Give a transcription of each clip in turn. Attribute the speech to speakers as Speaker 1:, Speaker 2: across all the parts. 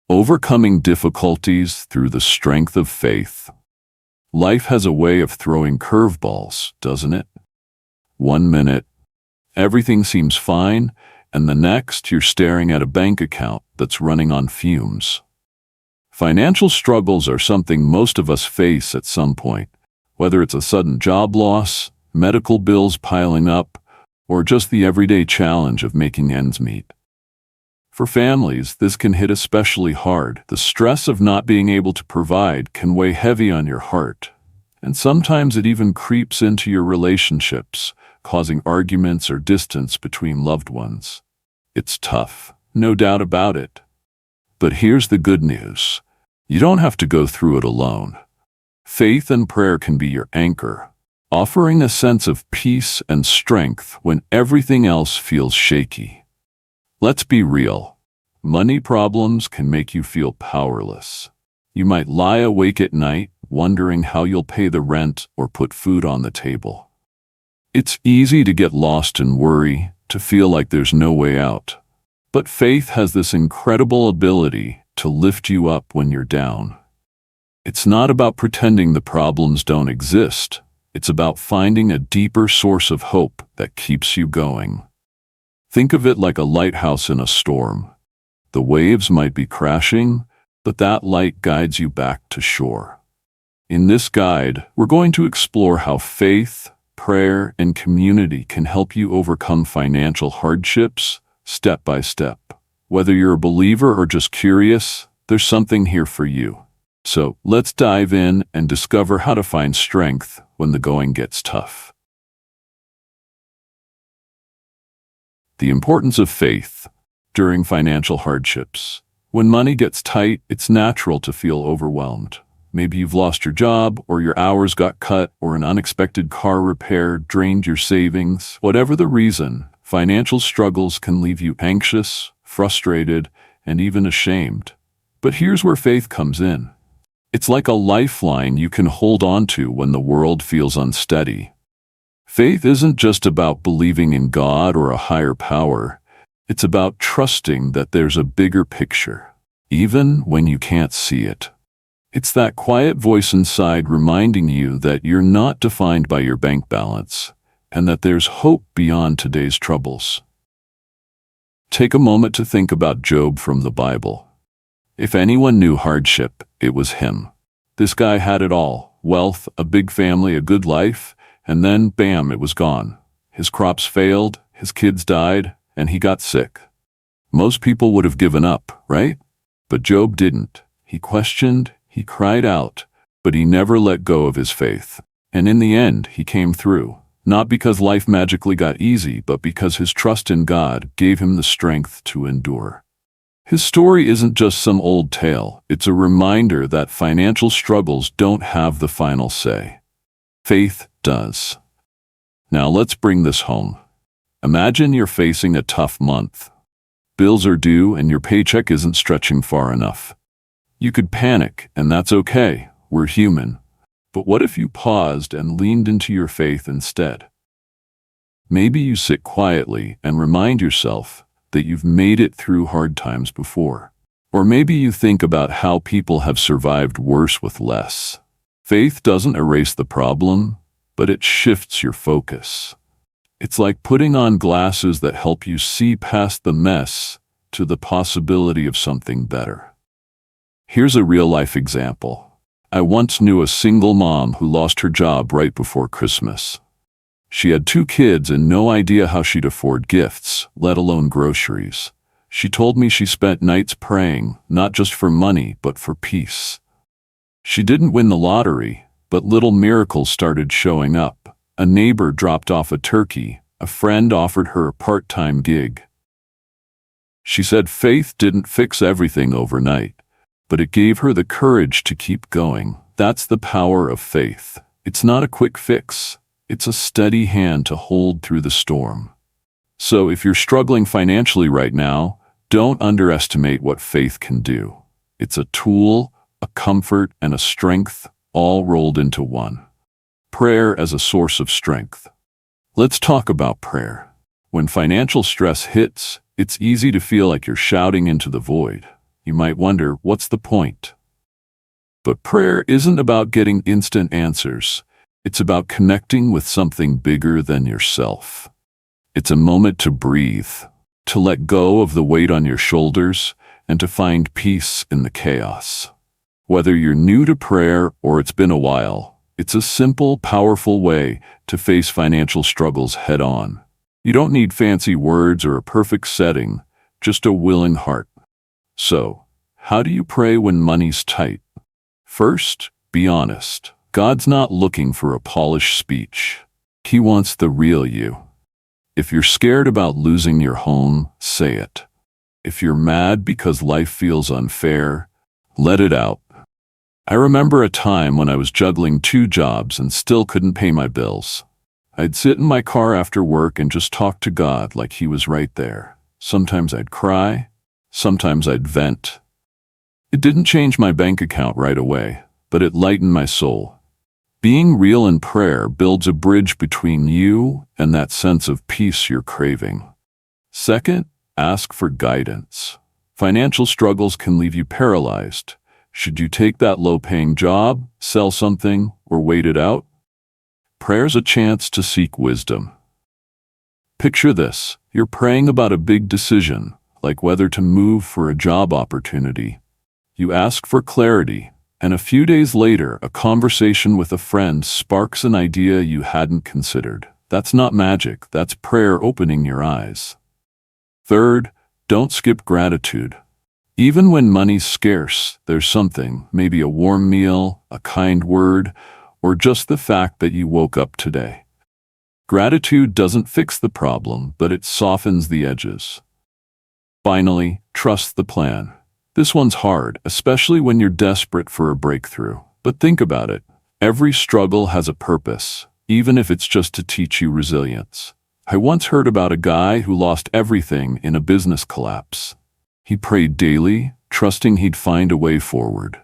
Speaker 1: Overcoming difficulties through the strength of faith. Life has a way of throwing curveballs, doesn't it? 1 minute, everything seems fine, and the next you're staring at a bank account that's running on fumes. Financial struggles are something most of us face at some point, whether it's a sudden job loss, medical bills piling up, or just the everyday challenge of making ends meet. For families, this can hit especially hard. The stress of not being able to provide can weigh heavy on your heart, and sometimes it even creeps into your relationships, causing arguments or distance between loved ones. It's tough, no doubt about it. But here's the good news. You don't have to go through it alone. Faith and prayer can be your anchor, offering a sense of peace and strength when everything else feels shaky. Let's be real. Money problems can make you feel powerless. You might lie awake at night, wondering how you'll pay the rent or put food on the table. It's easy to get lost in worry, to feel like there's no way out. But faith has this incredible ability to lift you up when you're down. It's not about pretending the problems don't exist. It's about finding a deeper source of hope that keeps you going. Think of it like a lighthouse in a storm. The waves might be crashing, but that light guides you back to shore. In this guide, we're going to explore how faith, prayer, and community can help you overcome financial hardships step by step. Whether you're a believer or just curious, there's something here for you. So let's dive in and discover how to find strength when the going gets tough. The importance of faith during financial hardships. When money gets tight, it's natural to feel overwhelmed. Maybe you've lost your job, or your hours got cut, or an unexpected car repair drained your savings. Whatever the reason, financial struggles can leave you anxious, frustrated, and even ashamed. But here's where faith comes in. It's like a lifeline you can hold on to when the world feels unsteady. Faith isn't just about believing in God or a higher power. It's about trusting that there's a bigger picture, even when you can't see it. It's that quiet voice inside reminding you that you're not defined by your bank balance, and that there's hope beyond today's troubles. Take a moment to think about Job from the Bible. If anyone knew hardship, it was him. This guy had it all: wealth, a big family, a good life, and then, bam, it was gone. His crops failed, his kids died, and he got sick. Most people would have given up, right? But Job didn't. He questioned, he cried out, but he never let go of his faith. And in the end, he came through. Not because life magically got easy, but because his trust in God gave him the strength to endure. His story isn't just some old tale. It's a reminder that financial struggles don't have the final say. Faith does. Now let's bring this home. Imagine you're facing a tough month. Bills are due and your paycheck isn't stretching far enough. You could panic, and that's okay. We're human. But what if you paused and leaned into your faith instead? Maybe you sit quietly and remind yourself that you've made it through hard times before. Or maybe you think about how people have survived worse with less. Faith doesn't erase the problem, but it shifts your focus. It's like putting on glasses that help you see past the mess to the possibility of something better. Here's a real-life example. I once knew a single mom who lost her job right before Christmas. She had 2 kids and no idea how she'd afford gifts, let alone groceries. She told me she spent nights praying, not just for money, but for peace. She didn't win the lottery, but little miracles started showing up. A neighbor dropped off a turkey. A friend offered her a part-time gig. She said faith didn't fix everything overnight, but it gave her the courage to keep going. That's the power of faith. It's not a quick fix. It's a steady hand to hold through the storm. So if you're struggling financially right now, don't underestimate what faith can do. It's a tool, a comfort, and a strength, all rolled into one. Prayer as a source of strength. Let's talk about prayer. When financial stress hits, it's easy to feel like you're shouting into the void. You might wonder, what's the point? But prayer isn't about getting instant answers. It's about connecting with something bigger than yourself. It's a moment to breathe, to let go of the weight on your shoulders, and to find peace in the chaos. Whether you're new to prayer or it's been a while, it's a simple, powerful way to face financial struggles head on. You don't need fancy words or a perfect setting, just a willing heart. So, how do you pray when money's tight? First, be honest. God's not looking for a polished speech. He wants the real you. If you're scared about losing your home, say it. If you're mad because life feels unfair, let it out. I remember a time when I was juggling 2 jobs and still couldn't pay my bills. I'd sit in my car after work and just talk to God like He was right there. Sometimes I'd cry, sometimes I'd vent. It didn't change my bank account right away, but it lightened my soul. Being real in prayer builds a bridge between you and that sense of peace you're craving. Second, ask for guidance. Financial struggles can leave you paralyzed. Should you take that low-paying job, sell something, or wait it out? Prayer's a chance to seek wisdom. Picture this. You're praying about a big decision, like whether to move for a job opportunity. You ask for clarity, and a few days later, a conversation with a friend sparks an idea you hadn't considered. That's not magic, that's prayer opening your eyes. Third, don't skip gratitude. Even when money's scarce, there's something, maybe a warm meal, a kind word, or just the fact that you woke up today. Gratitude doesn't fix the problem, but it softens the edges. Finally, trust the plan. This one's hard, especially when you're desperate for a breakthrough. But think about it. Every struggle has a purpose, even if it's just to teach you resilience. I once heard about a guy who lost everything in a business collapse. He prayed daily, trusting he'd find a way forward.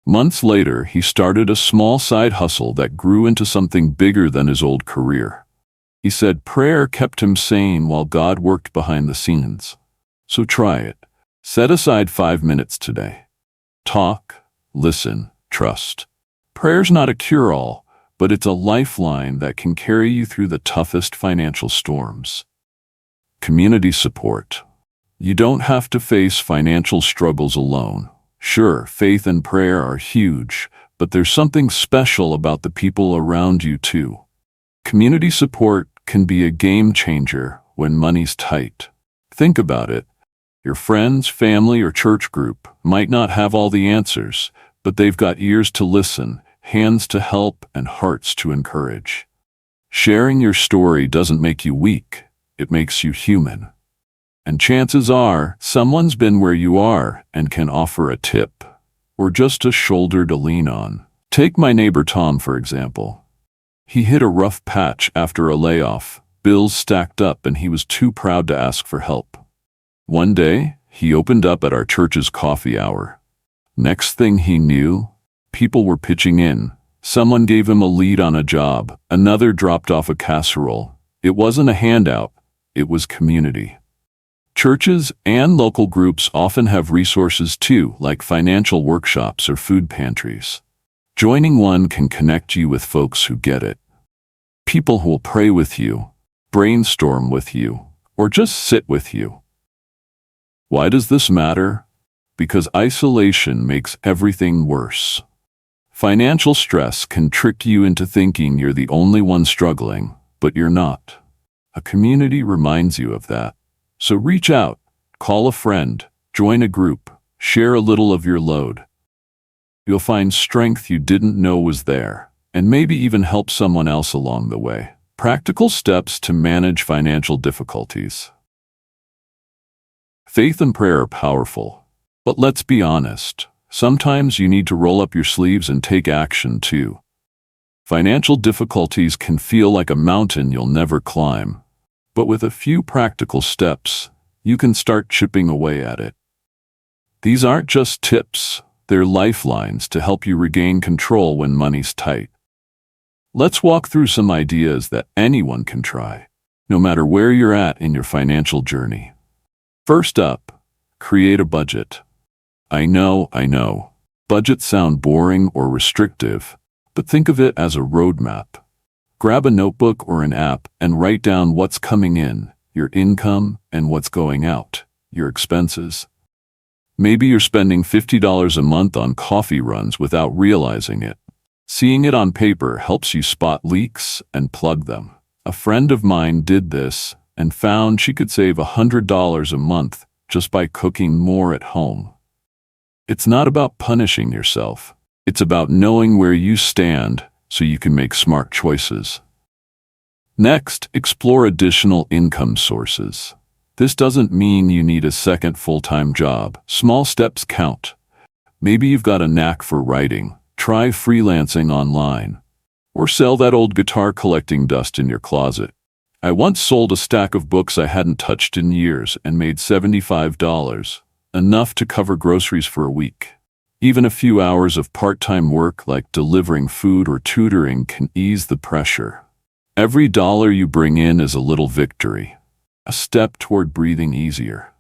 Speaker 1: Months later, he started a small side hustle that grew into something bigger than his old career. He said prayer kept him sane while God worked behind the scenes. So try it. Set aside 5 minutes today. Talk, listen, trust. Prayer's not a cure-all, but it's a lifeline that can carry you through the toughest financial storms. Community support. You don't have to face financial struggles alone. Sure, faith and prayer are huge, but there's something special about the people around you too. Community support can be a game changer when money's tight. Think about it. Your friends, family, or church group might not have all the answers, but they've got ears to listen, hands to help, and hearts to encourage. Sharing your story doesn't make you weak, it makes you human. And chances are, someone's been where you are and can offer a tip, or just a shoulder to lean on. Take my neighbor Tom, for example. He hit a rough patch after a layoff, bills stacked up, and he was too proud to ask for help. One day, he opened up at our church's coffee hour. Next thing he knew, people were pitching in. Someone gave him a lead on a job, another dropped off a casserole. It wasn't a handout, it was community. Churches and local groups often have resources too, like financial workshops or food pantries. Joining one can connect you with folks who get it. People who will pray with you, brainstorm with you, or just sit with you. Why does this matter? Because isolation makes everything worse. Financial stress can trick you into thinking you're the only one struggling, but you're not. A community reminds you of that. So reach out, call a friend, join a group, share a little of your load. You'll find strength you didn't know was there, and maybe even help someone else along the way. Practical steps to manage financial difficulties. Faith and prayer are powerful, but let's be honest, sometimes you need to roll up your sleeves and take action too. Financial difficulties can feel like a mountain you'll never climb, but with a few practical steps, you can start chipping away at it. These aren't just tips, they're lifelines to help you regain control when money's tight. Let's walk through some ideas that anyone can try, no matter where you're at in your financial journey. First up, create a budget. I know. Budgets sound boring or restrictive, but think of it as a roadmap. Grab a notebook or an app and write down what's coming in, your income, and what's going out, your expenses. Maybe you're spending $50 a month on coffee runs without realizing it. Seeing it on paper helps you spot leaks and plug them. A friend of mine did this and found she could save $100 a month just by cooking more at home. It's not about punishing yourself. It's about knowing where you stand so you can make smart choices. Next, explore additional income sources. This doesn't mean you need a second full-time job. Small steps count. Maybe you've got a knack for writing. Try freelancing online. Or sell that old guitar collecting dust in your closet. I once sold a stack of books I hadn't touched in years and made $75, enough to cover groceries for a week. Even a few hours of part-time work like delivering food or tutoring can ease the pressure. Every dollar you bring in is a little victory, a step toward breathing easier.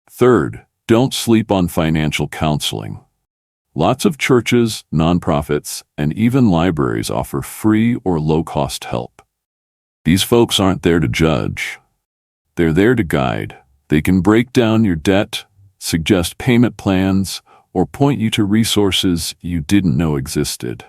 Speaker 1: Third, don't sleep on financial counseling. Lots of churches, nonprofits, and even libraries offer free or low-cost help. These folks aren't there to judge. They're there to guide. They can break down your debt, suggest payment plans, or point you to resources you didn't know existed.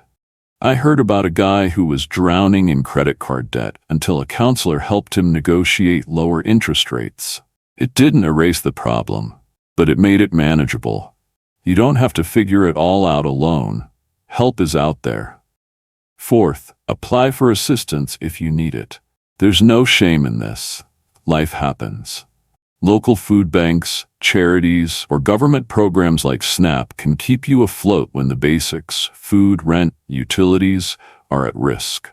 Speaker 1: I heard about a guy who was drowning in credit card debt until a counselor helped him negotiate lower interest rates. It didn't erase the problem, but it made it manageable. You don't have to figure it all out alone. Help is out there. Fourth, apply for assistance if you need it. There's no shame in this. Life happens. Local food banks, charities, or government programs like SNAP can keep you afloat when the basics, food, rent, utilities, are at risk.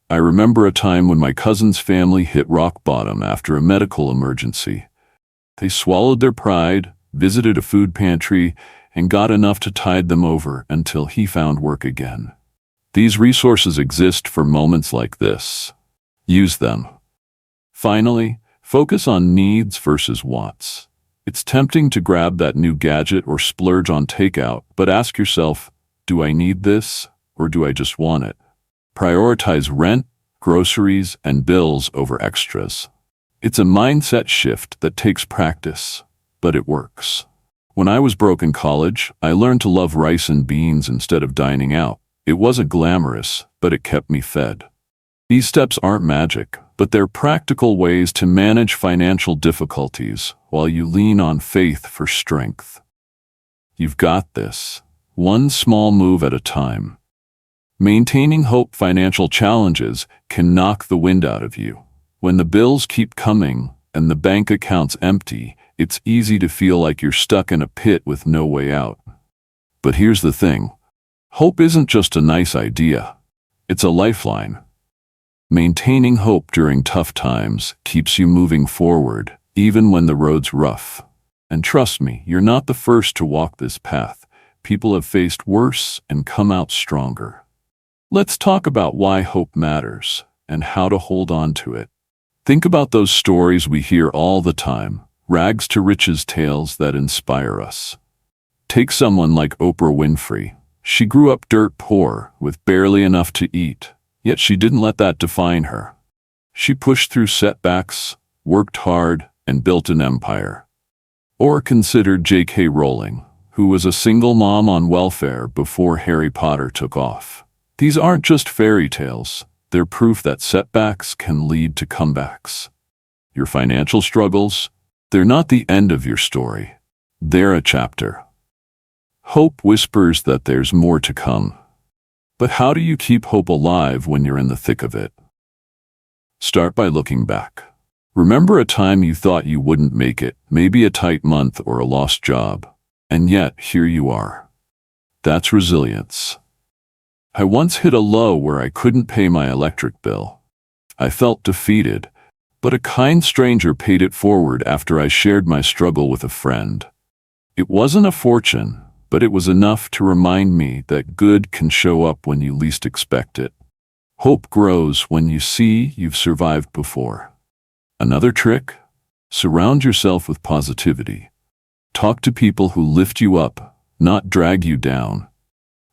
Speaker 1: I remember a time when my cousin's family hit rock bottom after a medical emergency. They swallowed their pride, visited a food pantry, and got enough to tide them over until he found work again. These resources exist for moments like this. Use them. Finally, focus on needs versus wants. It's tempting to grab that new gadget or splurge on takeout, but ask yourself, do I need this or do I just want it? Prioritize rent, groceries, and bills over extras. It's a mindset shift that takes practice, but it works. When I was broke in college, I learned to love rice and beans instead of dining out. It wasn't glamorous, but it kept me fed. These steps aren't magic, but they're practical ways to manage financial difficulties while you lean on faith for strength. You've got this, one small move at a time. Maintaining hope financial challenges can knock the wind out of you. When the bills keep coming and the bank account's empty, it's easy to feel like you're stuck in a pit with no way out. But here's the thing. Hope isn't just a nice idea. It's a lifeline. Maintaining hope during tough times keeps you moving forward, even when the road's rough. And trust me, you're not the first to walk this path. People have faced worse and come out stronger. Let's talk about why hope matters and how to hold on to it. Think about those stories we hear all the time, rags to riches tales that inspire us. Take someone like Oprah Winfrey. She grew up dirt poor with barely enough to eat. Yet she didn't let that define her. She pushed through setbacks, worked hard, and built an empire. Or consider J.K. Rowling, who was a single mom on welfare before Harry Potter took off. These aren't just fairy tales. They're proof that setbacks can lead to comebacks. Your financial struggles, they're not the end of your story. They're a chapter. Hope whispers that there's more to come. But how do you keep hope alive when you're in the thick of it? Start by looking back. Remember a time you thought you wouldn't make it, maybe a tight month or a lost job, and yet here you are. That's resilience. I once hit a low where I couldn't pay my electric bill. I felt defeated, but a kind stranger paid it forward after I shared my struggle with a friend. It wasn't a fortune, but it was enough to remind me that good can show up when you least expect it. Hope grows when you see you've survived before. Another trick? Surround yourself with positivity. Talk to people who lift you up, not drag you down.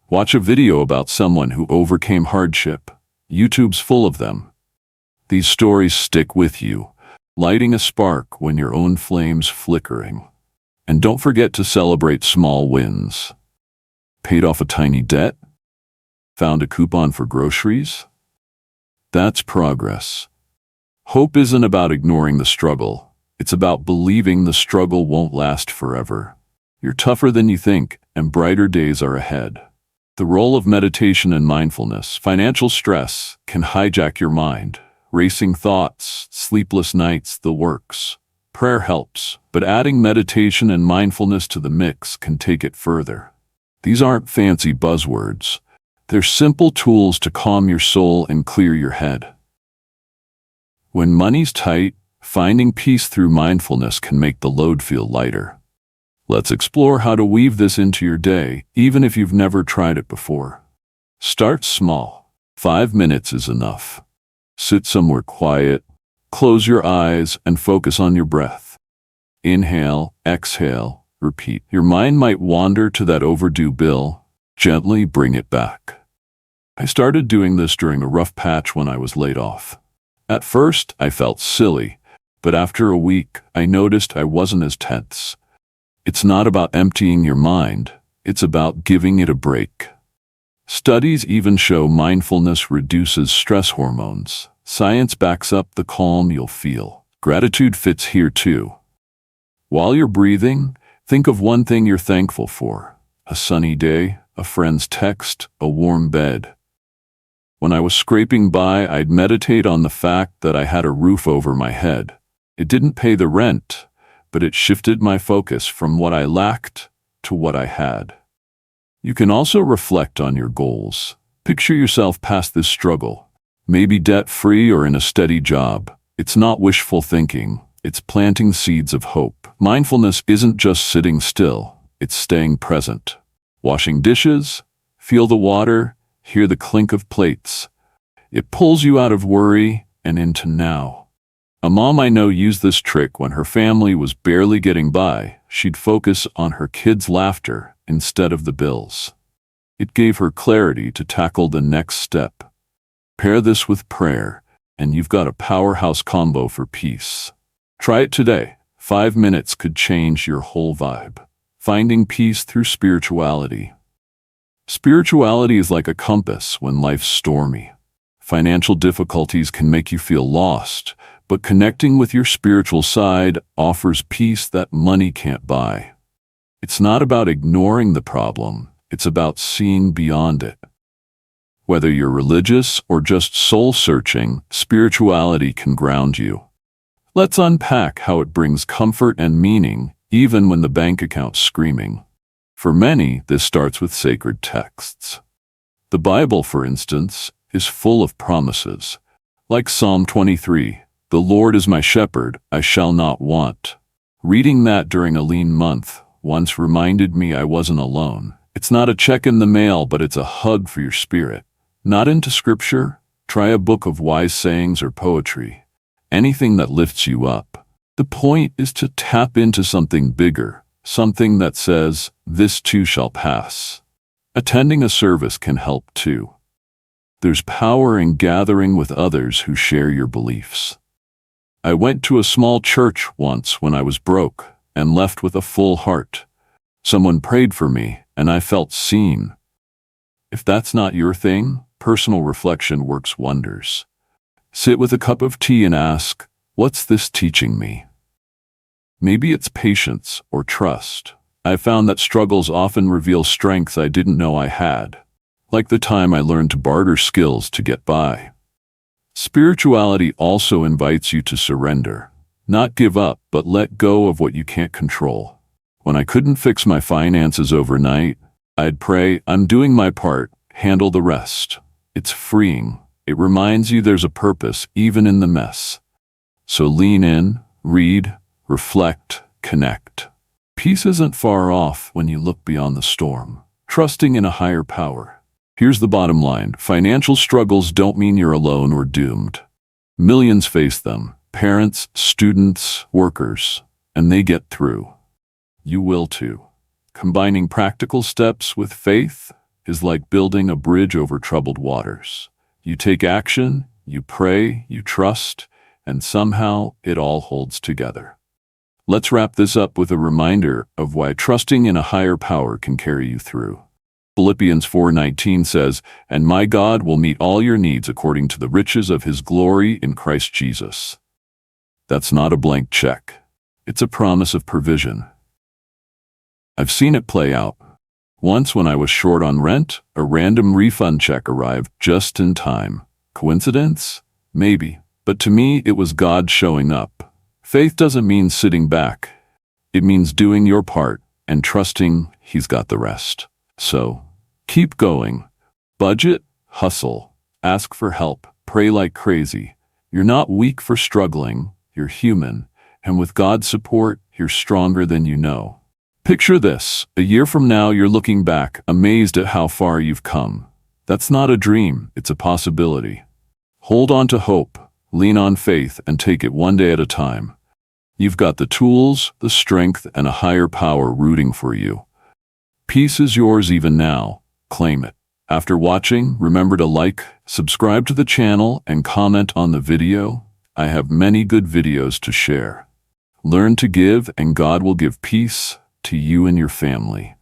Speaker 1: Watch a video about someone who overcame hardship. YouTube's full of them. These stories stick with you, lighting a spark when your own flame's flickering. And don't forget to celebrate small wins. Paid off a tiny debt? Found a coupon for groceries? That's progress. Hope isn't about ignoring the struggle. It's about believing the struggle won't last forever. You're tougher than you think, and brighter days are ahead. The role of meditation and mindfulness. Financial stress can hijack your mind. Racing thoughts, sleepless nights, the works. Prayer helps, but adding meditation and mindfulness to the mix can take it further. These aren't fancy buzzwords. They're simple tools to calm your soul and clear your head. When money's tight, finding peace through mindfulness can make the load feel lighter. Let's explore how to weave this into your day, even if you've never tried it before. Start small. 5 minutes is enough. Sit somewhere quiet, close your eyes, and focus on your breath. Inhale, exhale, repeat. Your mind might wander to that overdue bill. Gently bring it back. I started doing this during a rough patch when I was laid off. At first, I felt silly, but after a week, I noticed I wasn't as tense. It's not about emptying your mind, it's about giving it a break. Studies even show mindfulness reduces stress hormones. Science backs up the calm you'll feel. Gratitude fits here too. While you're breathing, think of one thing you're thankful for. A sunny day, a friend's text, a warm bed. When I was scraping by, I'd meditate on the fact that I had a roof over my head. It didn't pay the rent, but it shifted my focus from what I lacked to what I had. You can also reflect on your goals. Picture yourself past this struggle, maybe debt-free or in a steady job. It's not wishful thinking, it's planting seeds of hope. Mindfulness isn't just sitting still, it's staying present. Washing dishes, feel the water, hear the clink of plates. It pulls you out of worry and into now. A mom I know used this trick when her family was barely getting by. She'd focus on her kids' laughter instead of the bills. It gave her clarity to tackle the next step. Pair this with prayer, and you've got a powerhouse combo for peace. Try it today. 5 minutes could change your whole vibe. Finding peace through spirituality. Spirituality is like a compass when life's stormy. Financial difficulties can make you feel lost, but connecting with your spiritual side offers peace that money can't buy. It's not about ignoring the problem, it's about seeing beyond it. Whether you're religious or just soul-searching, spirituality can ground you. Let's unpack how it brings comfort and meaning, even when the bank account's screaming. For many, this starts with sacred texts. The Bible, for instance, is full of promises. Like Psalm 23, "The Lord is my shepherd, I shall not want." Reading that during a lean month once reminded me I wasn't alone. It's not a check in the mail, but it's a hug for your spirit. Not into scripture? Try a book of wise sayings or poetry. Anything that lifts you up. The point is to tap into something bigger, something that says, "This too shall pass." Attending a service can help too. There's power in gathering with others who share your beliefs. I went to a small church once when I was broke and left with a full heart. Someone prayed for me, and I felt seen. If that's not your thing, personal reflection works wonders. Sit with a cup of tea and ask, "What's this teaching me?" Maybe it's patience or trust. I've found that struggles often reveal strengths I didn't know I had, like the time I learned to barter skills to get by. Spirituality also invites you to surrender, not give up, but let go of what you can't control. When I couldn't fix my finances overnight, I'd pray, "I'm doing my part, handle the rest." It's freeing. It reminds you there's a purpose even in the mess. So lean in, read, reflect, connect. Peace isn't far off when you look beyond the storm, trusting in a higher power. Here's the bottom line. Financial struggles don't mean you're alone or doomed. Millions face them, parents, students, workers, and they get through. You will too. Combining practical steps with faith is like building a bridge over troubled waters. You take action, you pray, you trust, and somehow it all holds together. Let's wrap this up with a reminder of why trusting in a higher power can carry you through. Philippians 4:19 says, "And my God will meet all your needs according to the riches of his glory in Christ Jesus." That's not a blank check. It's a promise of provision. I've seen it play out. Once when I was short on rent, a random refund check arrived just in time. Coincidence? Maybe. But to me, it was God showing up. Faith doesn't mean sitting back. It means doing your part and trusting he's got the rest. So, keep going. Budget, hustle, ask for help, pray like crazy. You're not weak for struggling, you're human, and with God's support, you're stronger than you know. Picture this, a year from now you're looking back, amazed at how far you've come. That's not a dream, it's a possibility. Hold on to hope, lean on faith, and take it one day at a time. You've got the tools, the strength, and a higher power rooting for you. Peace is yours even now. Claim it. After watching, remember to like, subscribe to the channel, and comment on the video. I have many good videos to share. Learn to give, and God will give peace to you and your family.